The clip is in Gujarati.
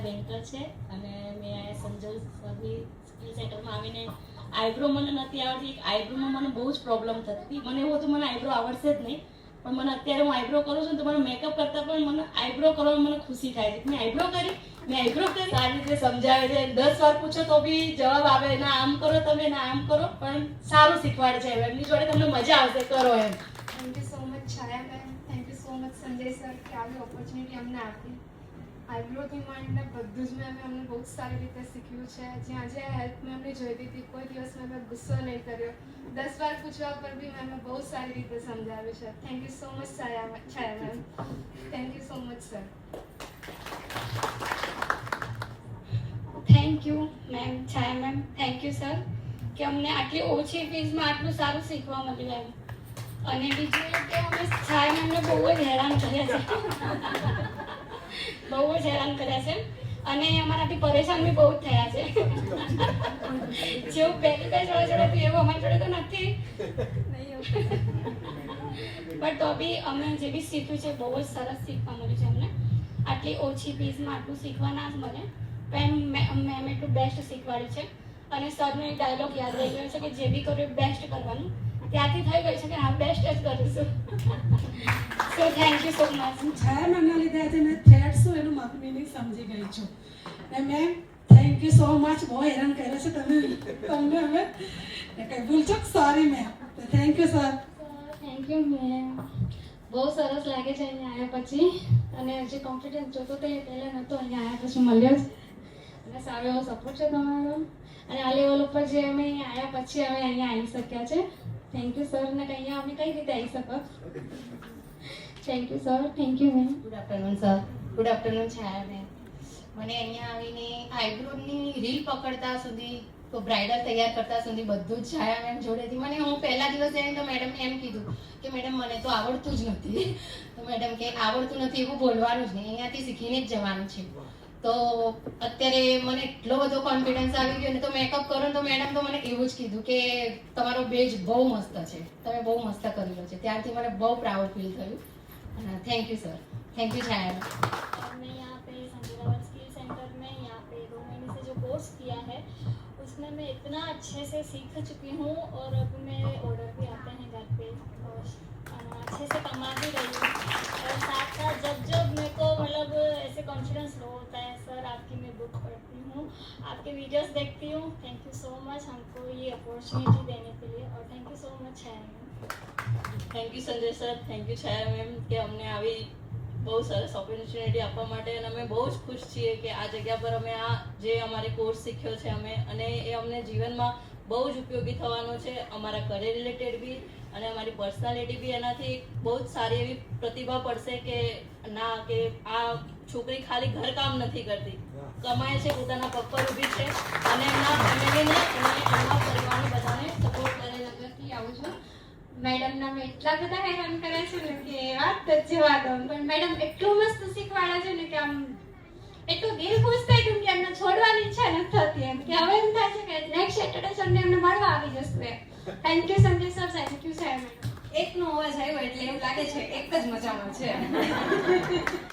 બેન્કર છે અને મેં આ સંજય સરની સ્કિલ સેન્ટરમાં આવીને આઈબ્રો મને નથી આવડતી. આઈબ્રોમાં મને બહુ જ પ્રોબ્લેમ થતી. મને એવું હતું મને આઈબ્રો આવડશે જ નહીં, પણ મને અત્યારે હું આઈબ્રો કરું છું તો મને મેકઅપ કરતાં પણ મને આઈબ્રો કરવામાં મને ખુશી થાય છે. મેં આઈબ્રો કરી સારી રીતે સમજાવે છે. 10 વાર પૂછો તો બી જવાબ આવે, ના આમ કરો તમે, ના આમ કરો, પણ સારું શીખવાડે છે. એમની જોડે તમને મજા આવશે, કરો એમ. Thank you so much Chhaya ma'am, thank you so much Sanjay sir કે આવી ઓપોર્ચ્યુનિટી અમને આપી. આઈબ્રોથી માંડીને બધું જ મેં અમને બહુ જ સારી રીતે શીખ્યું છે. જ્યાં જ્યાં હેલ્પ મેં અમને જોઈતી હતી કોઈ દિવસ મેં ગુસ્સો નહીં કર્યો. 10 વાર પૂછવા પર બી મેં બહુ સારી રીતે સમજાવ્યું છે. Thank you so much Chhaya ma'am, thank you so much sir. Thank you ma'am, Chhaya ma'am, thank you sir કે અમને આટલી ઓછી ફીસમાં આટલું સારું શીખવા મળ્યું એમ. અને બીજું કે અમે છાયા મેમને બહુ જ હેરાન કર્યા છે, બહુ જ હેરાન કર્યા છે અને અમારાથી પરેશાન બી બહુ જ થયા છે. જેવું પહેલી બે જોડે હતું એવું અમારી જોડે તો નથી, બટ તો બી અમે જે બી શીખ્યું છે બહુ જ સરસ શીખવા મળ્યું છે અમને. આટલી ઓછી ફીસમાં આટલું શીખવા ના જ મળે, પણ મેમ એટલું બેસ્ટ શીખવાડ્યું છે. અને સરનો એક ડાયલોગ યાદ રહી ગયો છે કે જે બી કર્યું બેસ્ટ કરવાનું. ત્યાંથી થઈ ગઈ છે કે હા બેસ્ટ જ કરીશું. So thank you so much. Chhaya મેમના લીધે આજે મેં થ્રેડ શું એનું મારું મિનિંગ સમજી ગઈ છું. ને ma'am thank you so much. બહુ હેરાન કર્યા છે તમને અમે કંઈ ભૂલચૂક સોરી મેમ. તો thank you sir. Thank you ma'am. બહુ સરસ લાગે છે અહીંયા આવ્યા પછી, અને જે કોન્ફિડન્સ જોતો હતો એ પહેલાં નહોતો, અહીંયા આવ્યા પછી મળ્યો છે. અને સારો એવો સપોર્ટ છે તમારો, અને આ લેવલ ઉપર જે અમે અહીંયા આવ્યા પછી અમે અહીંયા આવી શક્યા છે. Thank you sir. ને અહીંયા અમે કઈ રીતે આવી શકો? Thank you sir, thank you ma'am. Good afternoon sir. Good afternoon Chhaya ma'am. મને અહીંયા આવીને આઈબ્રોની રીલ પકડતા સુધી તો બ્રાઇડલ તૈયાર કરતા સુધી બધું જ છાયા મેમ જોડેથી. મને હું પહેલા દિવસે આવીને તો મેડમને એમ કીધું કે મેડમ મને તો આવડતું જ નથી. તો મેડમ કે આવડતું નથી એવું બોલવાનું જ નહીં, અહીંયાથી શીખીને જ જવાનું છે. તો અત્યારે મને એટલો બધો કોન્ફિડન્સ આવી ગયો ને, તો મેકઅપ કરો તો મેડમ તો મને એવું જ કીધું કે તમારો બેઝ બહુ મસ્ત છે, તમે બહુ મસ્ત કરેલો છે. ત્યારથી મને બહુ પ્રાઉડ ફીલ થયું. Thank you sir, thank you Chhaya. मैं यहाँ पे संजय रावत स्किल सेंटर में यहाँ पे 2 महीने से जो कोर्स किया है उसमें मैं इतना अच्छे से सीख चुकी हूँ, और अब मैं ऑर्डर भी आते हैं घर पे और अच्छे से कमा भी रही हूँ। और साथ साथ जब मेरे को मतलब ऐसे कॉन्फिडेंस लो होता है, सर आपकी मैं बुक पढ़ती हूँ, आपके वीडियोस देखती हूँ। थैंक यू सो मच हमको ये अपॉर्चुनिटी देने के लिए, और thank you so much Chhaya ma'am. Thank you Sanjay sir, thank you Chhaya ma'am કે અમને આવી બહુ સરસ ઓપોર્ચ્યુનિટી આપવા માટે, અને અમે બહુ જ ખુશ છીએ કે આ જગ્યા પર અમે આ જે અમારે કોર્સ શીખ્યો છે અમે, અને એ અમને જીવનમાં બહુ જ ઉપયોગી થવાનો છે, અમારા કરિયર રિલેટેડ બી અને અમારી પર્સનાલિટી બી એનાથી બહુ જ સારી એવી પ્રતિભા પડશે કે ના કે આ છોકરી ખાલી ઘરકામ નથી કરતી, કમાય છે, પોતાના પગ પર ઊભી છે અને એમના ફેમિલીને અને એમના પરિવારને બધાને સપોર્ટ કરે. નગરથી આવું છું. મેડમના મેં એટલા બધા હેરાન કર્યા છે ને કે વાત જ જવા દો, પણ મેડમ એટલું મસ્ત શીખવાડે છે ને કે આમ એટલું દિલ ખુશ થઈ ગયું કે એમને છોડવાની ઈચ્છા નથી થતી, એમ કે હવે એમ થાય છે કે નેક્સ્ટ સેટરડે સન્ડે એમને મળવા આવી જશે. Thank you Sanjay sir, thank you સાહેબ. એકનો અવાજ આવ્યો એટલે એમ લાગે છે એક જ મજામાં છે.